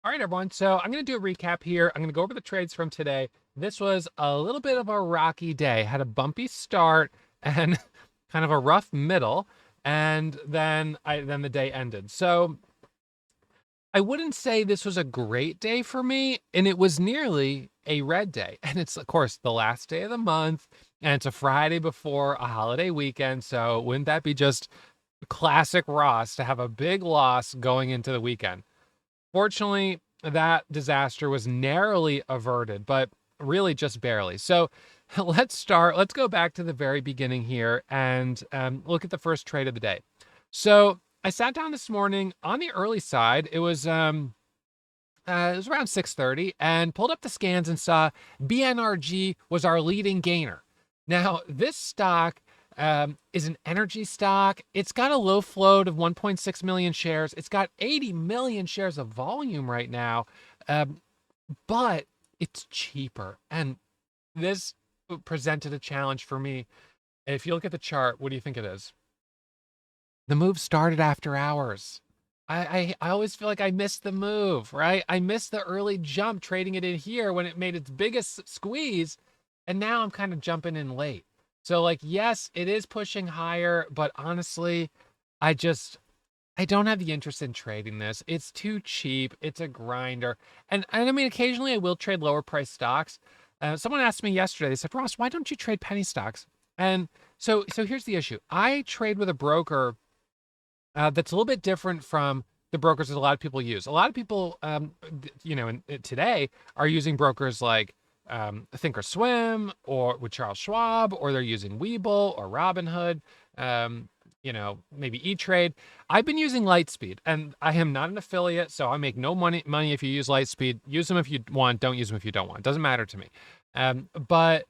All right, everyone. So I'm going to do a recap here. I'm going to go over the trades from today. This was a little bit of a rocky day. Had a bumpy start and kind of a rough middle, and then the day ended. So I wouldn't say this was a great day for me, and it was nearly a red day. And it's of course the last day of the month, and it's a Friday before a holiday weekend. So wouldn't that be just classic Ross to have a big loss going into the weekend? Fortunately, that disaster was narrowly averted, but really just barely. So let's start. Let's go back to the very beginning here and look at the first trade of the day. So I sat down this morning on the early side. It was around 6:30 and pulled up the scans and saw BNRG was our leading gainer. Now, this stock is an energy stock. It's got a low float of 1.6 million shares. It's got 80 million shares of volume right now, um, but it's cheaper. And this presented a challenge for me. If you look at the chart, what do you think it is? The move started after hours. I always feel like I missed the move, right? I missed the early jump trading it in here when it made its biggest squeeze, and now I'm kind of jumping in late. So like, yes, it is pushing higher, but honestly, I don't have the interest in trading this. It's too cheap. It's a grinder. And I mean, occasionally I will trade lower price stocks. Someone asked me yesterday, they said, Ross, why don't you trade penny stocks? And so here's the issue. I trade with a broker that's a little bit different from the brokers that a lot of people use. A lot of people, today are using brokers like Thinkorswim or with Charles Schwab, or they're using Webull or Robinhood, maybe E-Trade. I've been using Lightspeed, and I am not an affiliate, so I make no money if you use Lightspeed. Use them if you want, don't use them if you don't want. It doesn't matter to me. But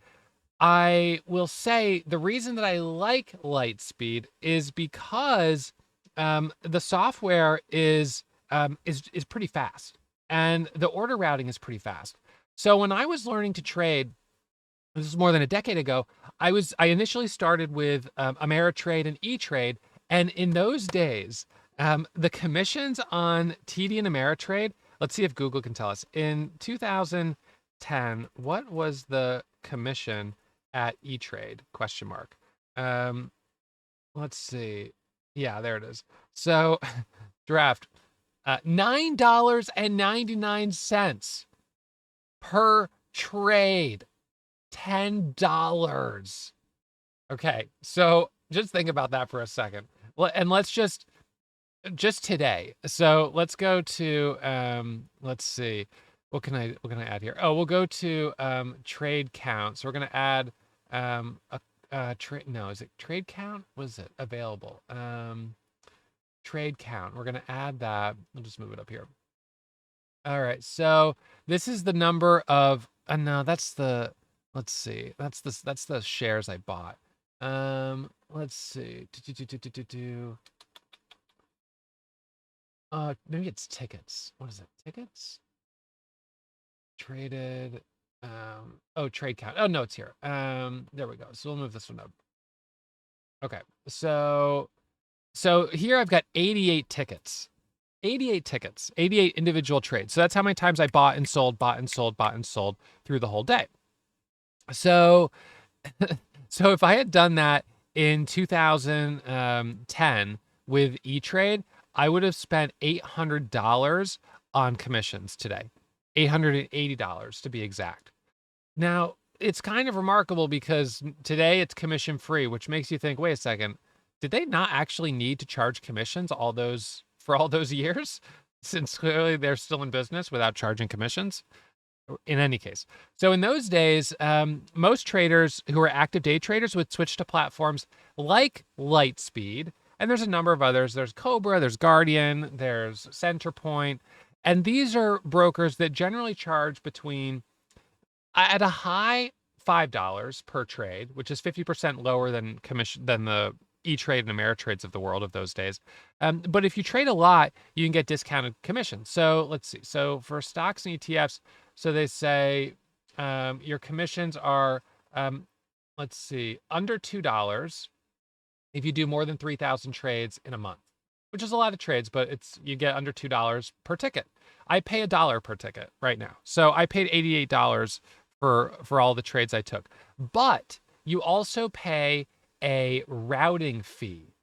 I will say the reason that I like Lightspeed is because the software is pretty fast, and the order routing is pretty fast. So when I was learning to trade, this is more than a decade ago, I initially started with Ameritrade and E-Trade, and in those days, the commissions on TD and Ameritrade. Let's see if Google can tell us. In 2010, what was the commission at E-Trade? Question mark. Um, let's see. Yeah, there it is. So, draft, $9.99 per trade. $10. Okay, so just think about that for a second. And let's just today. So let's go to let's see. What can I add here? Oh, we'll go to trade count. So we're gonna add a trade. No, is it trade count? Was it available? Trade count. We're gonna add that. We'll just move it up here. All right. So this is the number of. No, that's the. Let's see. That's the shares I bought. Let's see. Maybe it's tickets. What is it? Tickets? Traded. Oh, trade count. Oh no, it's here. There we go. So we'll move this one up. Okay. So here I've got 88 tickets. 88 tickets, 88 individual trades. So that's how many times I bought and sold through the whole day. So if I had done that in 2010 with E-Trade, I would have spent $800 on commissions today. $880 to be exact. Now, it's kind of remarkable because today it's commission free, which makes you think, wait a second, did they not actually need to charge commissions for all those years, since clearly they're still in business without charging commissions? In any case, so in those days, most traders who are active day traders would switch to platforms like Lightspeed, and there's a number of others. There's Cobra, there's Guardian, there's Centerpoint, and these are brokers that generally charge between, at a high, $5 per trade, which is 50% lower than the E-Trade and Ameritrades of the world of those days. But if you trade a lot, you can get discounted commissions. So let's see. So for stocks and ETFs, so they say your commissions are, let's see, under $2 if you do more than 3,000 trades in a month, which is a lot of trades, but you get under $2 per ticket. I pay $1 per ticket right now. So I paid $88 for all the trades I took. But you also pay a routing fee.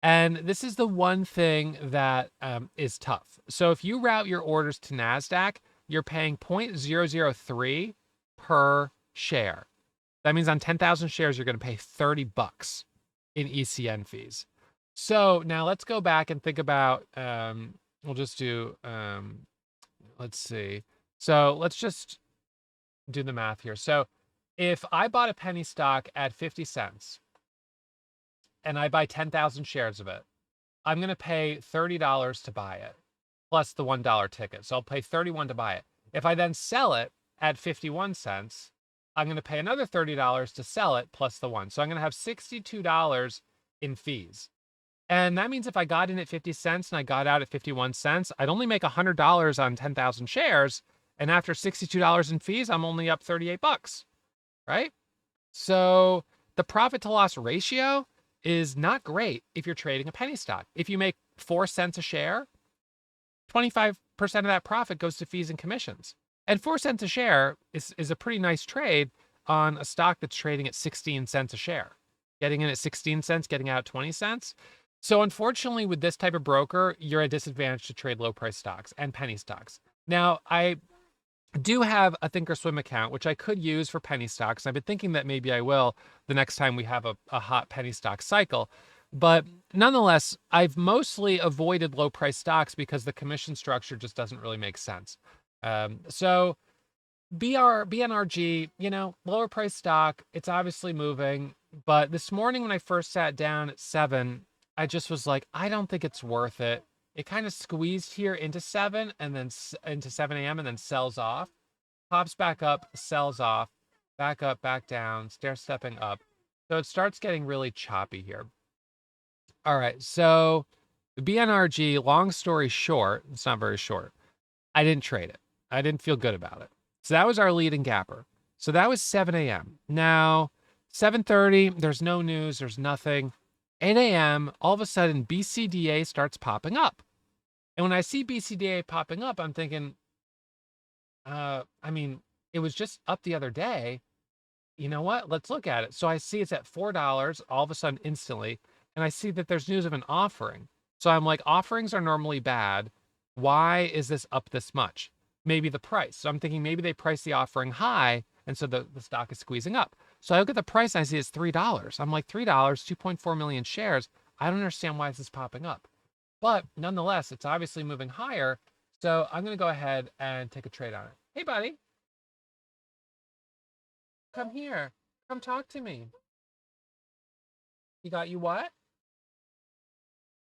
And this is the one thing that is tough. So if you route your orders to NASDAQ, you're paying 0.003 per share. That means on 10,000 shares, you're going to pay $30 in ECN fees. So now let's go back and think about, we'll just do, let's see. So let's just do the math here. So if I bought a penny stock at 50 cents and I buy 10,000 shares of it, I'm going to pay $30 to buy it plus the $1 ticket. So I'll pay $31 to buy it. If I then sell it at 51 cents, I'm going to pay another $30 to sell it plus the one. So I'm going to have $62 in fees. And that means if I got in at 50 cents and I got out at 51 cents, I'd only make $100 on 10,000 shares. And after $62 in fees, I'm only up 38 bucks, right? So the profit to loss ratio is not great if you're trading a penny stock. If you make 4 cents a share, 25% of that profit goes to fees and commissions. And 4 cents a share is a pretty nice trade on a stock that's trading at 16 cents a share. Getting in at 16 cents, getting out at 20 cents. So unfortunately, with this type of broker, you're at a disadvantage to trade low price stocks and penny stocks. Now, I do have a Thinkorswim account, which I could use for penny stocks. I've been thinking that maybe I will the next time we have a hot penny stock cycle. But nonetheless, I've mostly avoided low price stocks because the commission structure just doesn't really make sense. So BNRG, lower price stock, it's obviously moving. But this morning when I first sat down at 7, I just was like, I don't think it's worth it. It kind of squeezed here into 7 and then into 7 a.m. and then sells off, pops back up, sells off, back up, back down, stair stepping up. So it starts getting really choppy here. All right, so BNRG, long story short, it's not very short. I didn't trade it. I didn't feel good about it. So that was our leading gapper. So that was 7 a.m. Now, 7:30, there's no news, there's nothing. 8 a.m., all of a sudden, BCDA starts popping up. And when I see BCDA popping up, I'm thinking, it was just up the other day. You know what? Let's look at it. So I see it's at $4 all of a sudden instantly. And I see that there's news of an offering. So I'm like, offerings are normally bad. Why is this up this much? Maybe the price. So I'm thinking maybe they priced the offering high, and so the stock is squeezing up. So I look at the price and I see it's $3. I'm like, $3, 2.4 million shares. I don't understand why this is popping up. But nonetheless, it's obviously moving higher. So I'm going to go ahead and take a trade on it. Hey, buddy. Come here. Come talk to me. He got you what?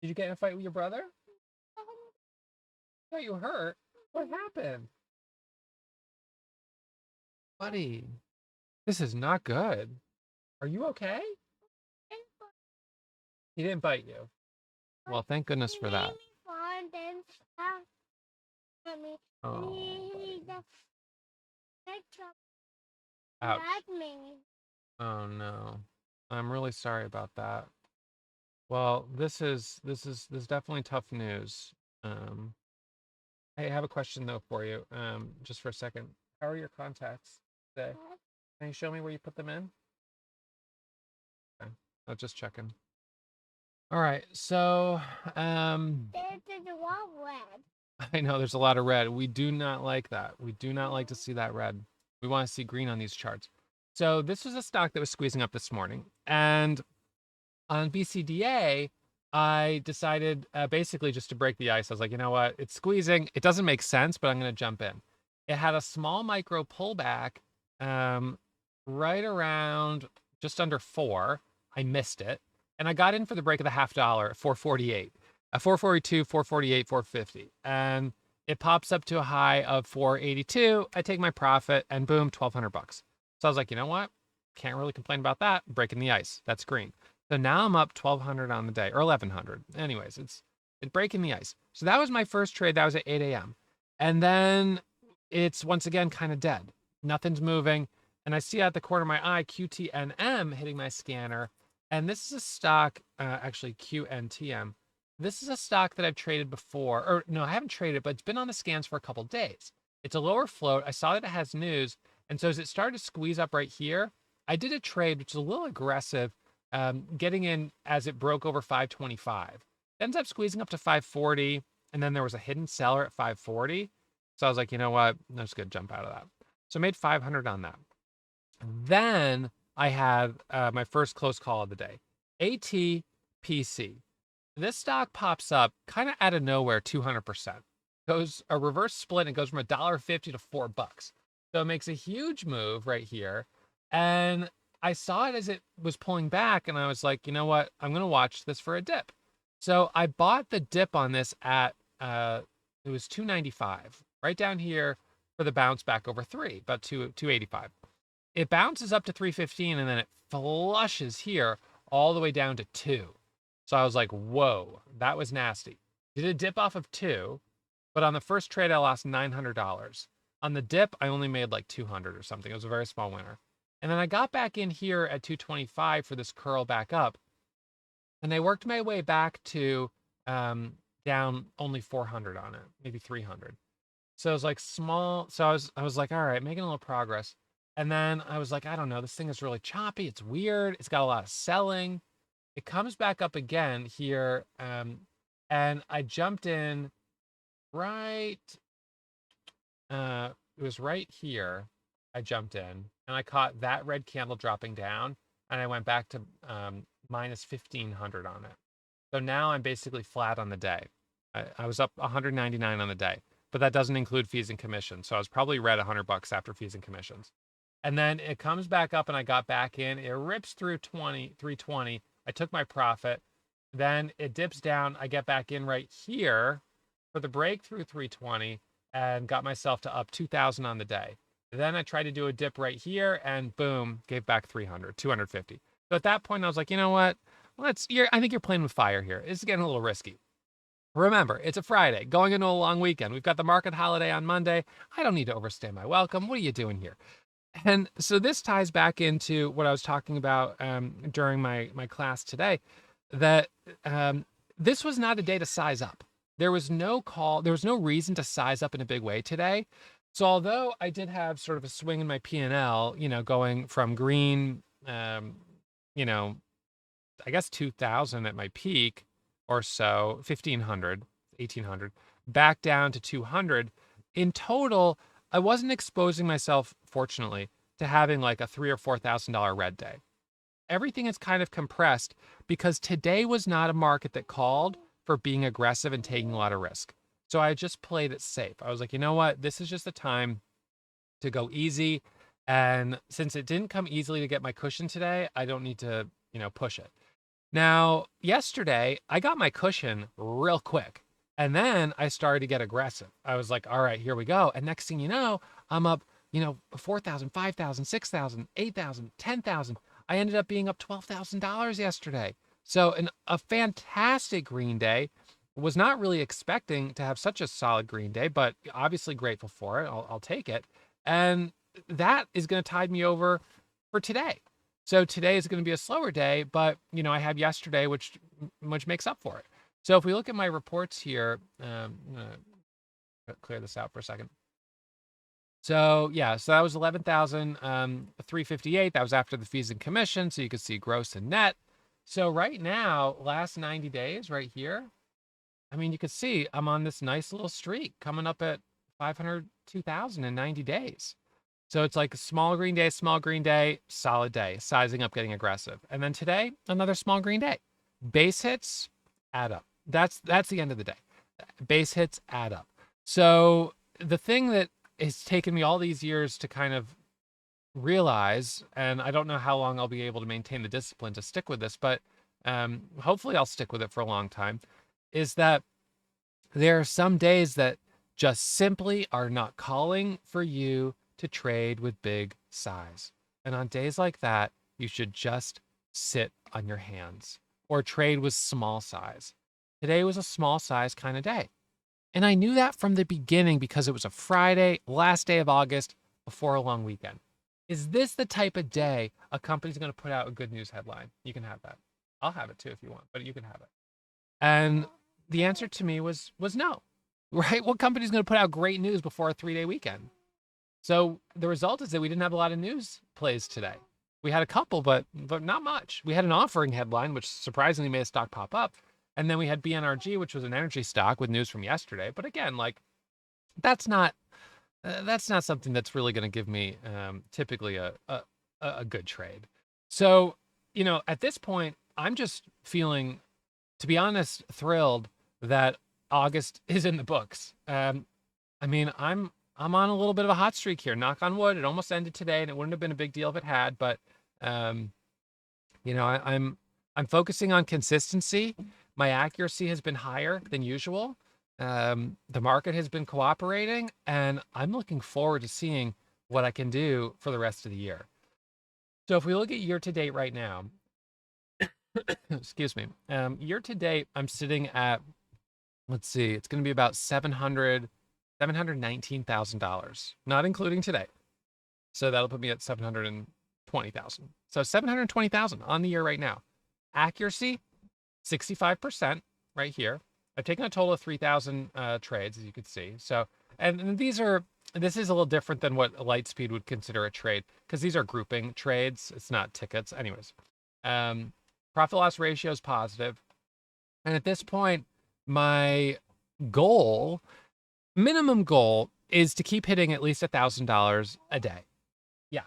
Did you get in a fight with your brother? Got you hurt? What happened? Buddy, this is not good. Are you okay? He didn't bite you. Well, thank goodness for that. Oh, ouch. Oh no. I'm really sorry about that. Well, this is definitely tough news. I have a question though for you. Just for a second. How are your contacts today? Can you show me where you put them in? Okay. I'm just checking. All right. So, There's a lot of red. I know there's a lot of red. We do not like that. We do not like to see that red. We want to see green on these charts. So this was a stock that was squeezing up this morning. And on BCDA, I decided basically just to break the ice. I was like, you know what? It's squeezing. It doesn't make sense, but I'm going to jump in. It had a small micro pullback right around just under 4. I missed it. And I got in for the break of the $0.50 at 448. 442, 448, 450. And it pops up to a high of 482. I take my profit and boom, 1,200 bucks. So I was like, you know what? Can't really complain about that. Breaking the ice. That's green. So now I'm up 1,200 on the day, or 1,100. Anyways, it's breaking the ice. So that was my first trade. That was at 8 a.m. And then it's once again kind of dead. Nothing's moving. And I see out the corner of my eye QTNM hitting my scanner. And this is a stock, actually QNTM. This is a stock that I've traded before, or no, I haven't traded, but it's been on the scans for a couple days. It's a lower float. I saw that it has news. And so as it started to squeeze up right here, I did a trade, which is a little aggressive, getting in as it broke over 525. It ends up squeezing up to 540. And then there was a hidden seller at 540. So I was like, you know what? I'm just going to jump out of that. So I made 500 on that. Then I had my first close call of the day, ATPC. This stock pops up kind of out of nowhere, 200%. Goes a reverse split and goes from $1.50 to $4. So it makes a huge move right here. And I saw it as it was pulling back, and I was like, you know what? I'm going to watch this for a dip. So I bought the dip on this at it was 295, right down here for the bounce back over 3, about 285. It bounces up to 315, and then it flushes here all the way down to 2. So I was like, whoa, that was nasty. Did a dip off of 2, but on the first trade, I lost $900. On the dip, I only made like 200 or something. It was a very small winner. And then I got back in here at 225 for this curl back up. And I worked my way back to down only 400 on it, maybe 300. So it was like small. So I was like, all right, making a little progress. And then I was like, I don't know, this thing is really choppy. It's weird. It's got a lot of selling. It comes back up again here. And I jumped in right, it was right here. I jumped in and I caught that red candle dropping down, and I went back to minus 1,500 on it. So now I'm basically flat on the day. I was up 199 on the day, but that doesn't include fees and commissions. So I was probably red $100 after fees and commissions. And then it comes back up and I got back in. It rips through 320. I took my profit. Then it dips down. I get back in right here for the breakthrough 320 and got myself to up 2,000 on the day. Then I tried to do a dip right here and boom, gave back 300, 250. So at that point, I was like, you know what? I think you're playing with fire here. It's getting a little risky. Remember, it's a Friday, going into a long weekend. We've got the market holiday on Monday. I don't need to overstay my welcome. What are you doing here? And so this ties back into what I was talking about during my class today, that this was not a day to size up. There was no reason to size up in a big way today. So although I did have sort of a swing in my P&L, going from green, I guess 2,000 at my peak or so, 1,500, 1,800, back down to 200. In total, I wasn't exposing myself, fortunately, to having like a $3,000 or $4,000 red day. Everything is kind of compressed because today was not a market that called for being aggressive and taking a lot of risk. So I just played it safe. I was like, you know what? This is just the time to go easy. And since it didn't come easily to get my cushion today, I don't need to, push it. Now, yesterday, I got my cushion real quick. And then I started to get aggressive. I was like, all right, here we go. And next thing you know, I'm up, 4,000, 5,000, 6,000, 8,000, 10,000. I ended up being up $12,000 yesterday. So a fantastic green day. Was not really expecting to have such a solid green day, but obviously grateful for it. I'll take it. And that is going to tide me over for today. So today is going to be a slower day, but I have yesterday, which makes up for it. So if we look at my reports here, I'm going to clear this out for a second. So yeah, so that was 11,358. That was after the fees and commission. So you can see gross and net. So right now, last 90 days right here, I mean, you can see I'm on this nice little streak coming up at 502,000 in 90 days. So it's like a small green day, solid day, sizing up, getting aggressive. And then today, another small green day. Base hits add up. That's the end of the day. Base hits add up. So the thing that has taken me all these years to kind of realize, and I don't know how long I'll be able to maintain the discipline to stick with this, but hopefully I'll stick with it for a long time, is that there are some days that just simply are not calling for you to trade with big size. And on days like that, you should just sit on your hands or trade with small size. Today was a small size kind of day. And I knew that from the beginning because it was a Friday, last day of August, before a long weekend. Is this the type of day a company's going to put out a good news headline? You can have that. I'll have it too if you want, but you can have it. And the answer to me was no. Right? What company's going to put out great news before a 3-day weekend? So the result is that we didn't have a lot of news plays today. We had a couple, but not much. We had an offering headline, which surprisingly made a stock pop up, and then we had BNRG, which was an energy stock with news from yesterday. But again, like that's not something that's really going to give me typically a good trade. So at this point, I'm just feeling, to be honest, thrilled that August is in the books. I mean, I'm on a little bit of a hot streak here. Knock on wood. It almost ended today, and it wouldn't have been a big deal if it had. But um, I'm focusing on consistency. My accuracy has been higher than usual. The market has been cooperating, and I'm looking forward to seeing what I can do for the rest of the year. So if we look at year to date right now, excuse me, year to date, I'm sitting at, let's see, it's going to be about $719,000, not including today. So that'll put me at 720,000. So 720,000 on the year right now. Accuracy, 65% right here. I've taken a total of 3,000 trades, as you can see. So, and this is a little different than what Lightspeed would consider a trade, because these are grouping trades. It's not tickets. Anyways, profit loss ratio is positive. And at this point, my minimum goal is to keep hitting at least $1,000 a day. Yeah.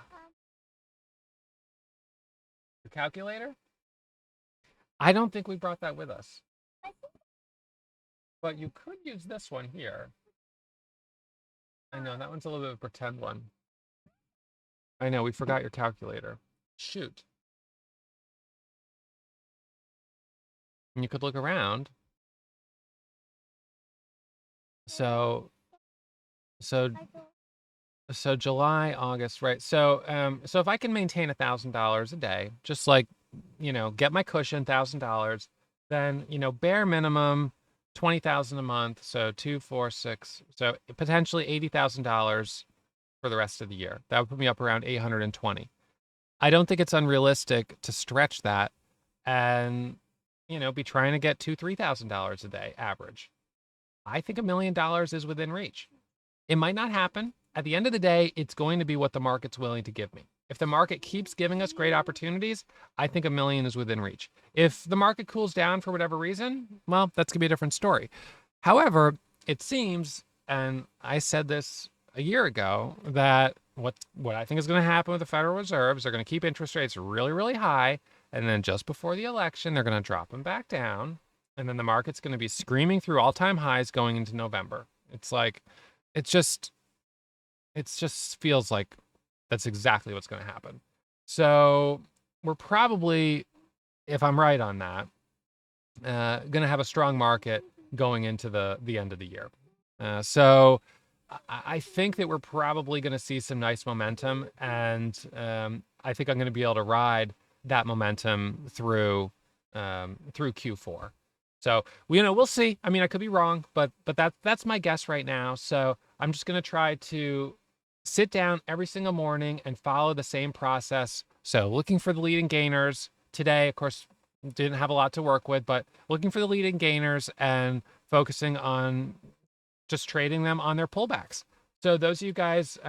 The calculator? I don't think we brought that with us. But you could use this one here. I know, that one's a little bit of a pretend one. I know, we forgot your calculator. Shoot. And you could look around. So July, August, right? So if I can maintain $1,000 a day, just like, get my cushion, $1,000, then, bare minimum 20,000 a month. So 2, 4, 6, so potentially $80,000 for the rest of the year. That would put me up around 820. I don't think it's unrealistic to stretch that and, be trying to get $2,000, $3,000 a day average. I think $1 million is within reach. It might not happen. At the end of the day, it's going to be what the market's willing to give me. If the market keeps giving us great opportunities, I think $1 million is within reach. If the market cools down for whatever reason, well, that's going to be a different story. However, it seems, and I said this a year ago, that what I think is going to happen with the Federal Reserve is they're going to keep interest rates really, really high, and then just before the election, they're going to drop them back down, and then the market's going to be screaming through all-time highs going into November. It's like, it just feels like that's exactly what's going to happen. So we're probably, if I'm right on that, going to have a strong market going into the end of the year. So I think that we're probably going to see some nice momentum, and I think I'm going to be able to ride that momentum through Q4. So we'll see. I mean, I could be wrong, but that's my guess right now. So I'm just going to try to sit down every single morning and follow the same process. So looking for the leading gainers today, of course, didn't have a lot to work with, but looking for the leading gainers and focusing on just trading them on their pullbacks. So those of you guys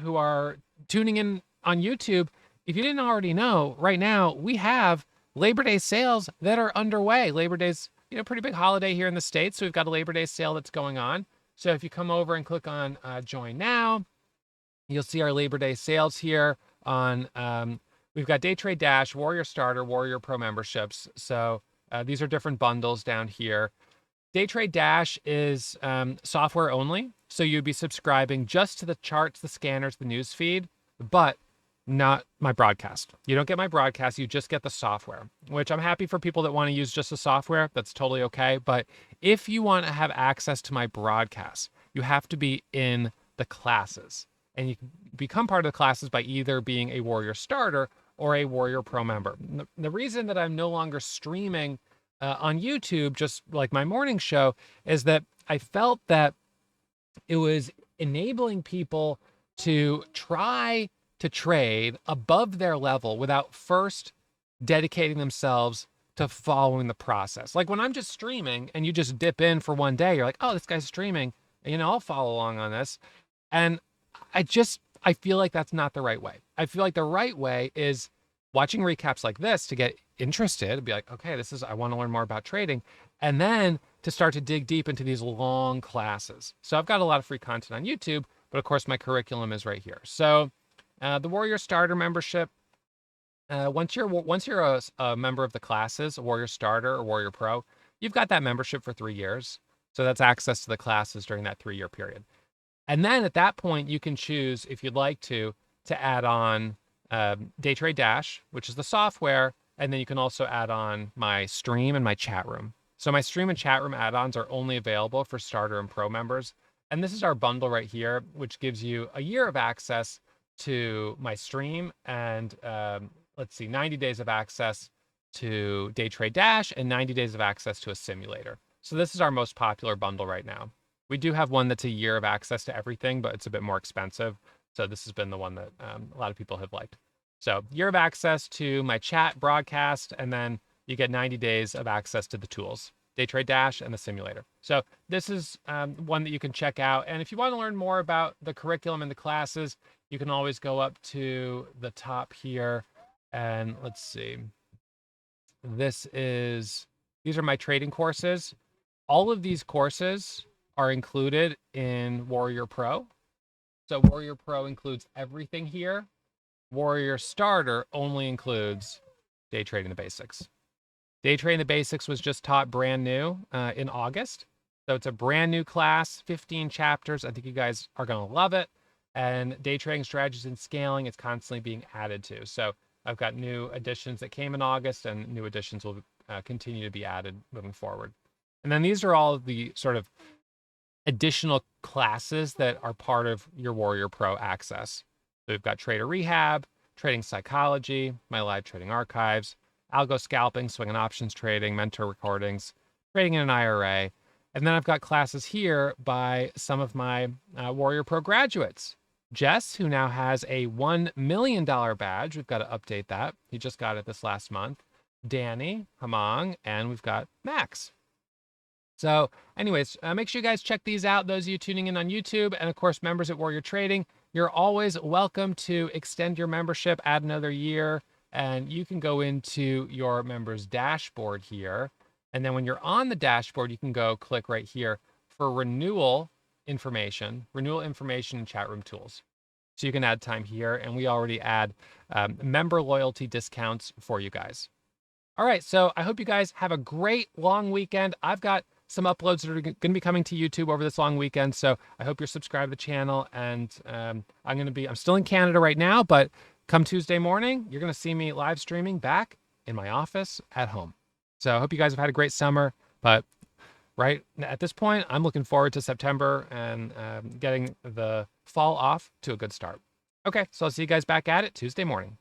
who are tuning in on YouTube, if you didn't already know, right now we have Labor Day sales that are underway. Labor Day's pretty big holiday here in the States, so we've got a Labor Day sale that's going on. So if you come over and click on Join Now, you'll see our Labor Day sales here on, we've got Day Trade Dash, Warrior Starter, Warrior Pro memberships. So these are different bundles down here. Day Trade Dash is software only. So you'd be subscribing just to the charts, the scanners, the news feed, but not my broadcast. You don't get my broadcast, you just get the software, which I'm happy for people that want to use just the software. That's totally okay. But if you want to have access to my broadcast, you have to be in the classes. And you can become part of the classes by either being a Warrior Starter or a Warrior Pro member. The reason that I'm no longer streaming on YouTube, just like my morning show, is that I felt that it was enabling people to try to trade above their level without first dedicating themselves to following the process. Like when I'm just streaming and you just dip in for one day, you're like, oh, this guy's streaming. I'll follow along on this. And I feel like that's not the right way. I feel like the right way is watching recaps like this to get interested and be like, okay, I want to learn more about trading. And then to start to dig deep into these long classes. So I've got a lot of free content on YouTube, but of course my curriculum is right here. So the Warrior Starter membership, once you're a member of the classes, a Warrior Starter or Warrior Pro, you've got that membership for 3 years. So that's access to the classes during that 3-year period. And then at that point, you can choose, if you'd like to add on Day Trade Dash, which is the software. And then you can also add on my stream and my chat room. So my stream and chat room add-ons are only available for Starter and Pro members. And this is our bundle right here, which gives you a year of access to my stream and 90 days of access to Day Trade Dash and 90 days of access to a simulator. So this is our most popular bundle right now. We do have one that's a year of access to everything, but it's a bit more expensive. So this has been the one that a lot of people have liked. So year of access to my chat broadcast, and then you get 90 days of access to the tools, Day Trade Dash and the simulator. So this is one that you can check out. And if you want to learn more about the curriculum and the classes, you can always go up to the top here. And let's see. These are my trading courses. All of these courses are included in Warrior Pro. So Warrior Pro includes everything here. Warrior Starter only includes Day Trading the Basics. Day Trading the Basics was just taught brand new in August. So it's a brand new class, 15 chapters. I think you guys are going to love it. And Day Trading Strategies and Scaling is constantly being added to. So I've got new additions that came in August, and new additions will continue to be added moving forward. And then these are all of the sort of additional classes that are part of your Warrior Pro access. So we've got Trader Rehab, Trading Psychology, my live trading archives, algo scalping, swing and options trading, mentor recordings, trading in an IRA. And then I've got classes here by some of my Warrior Pro graduates. Jess, who now has a $1 million badge. We've got to update that. He just got it this last month. Danny, Hamong, and we've got Max. So anyways, make sure you guys check these out, those of you tuning in on YouTube. And of course, members at Warrior Trading, you're always welcome to extend your membership, add another year, and you can go into your members dashboard here. And then when you're on the dashboard, you can go click right here for renewal information and chat room tools. So you can add time here, and we already add member loyalty discounts for you guys. All right, so I hope you guys have a great long weekend. I've got some uploads that are going to be coming to YouTube over this long weekend, so I hope you're subscribed to the channel. And I'm still in Canada right now, but come Tuesday morning, you're going to see me live streaming back in my office at home. So I hope you guys have had a great summer, but right at this point, I'm looking forward to September and getting the fall off to a good start. Okay, so I'll see you guys back at it Tuesday morning.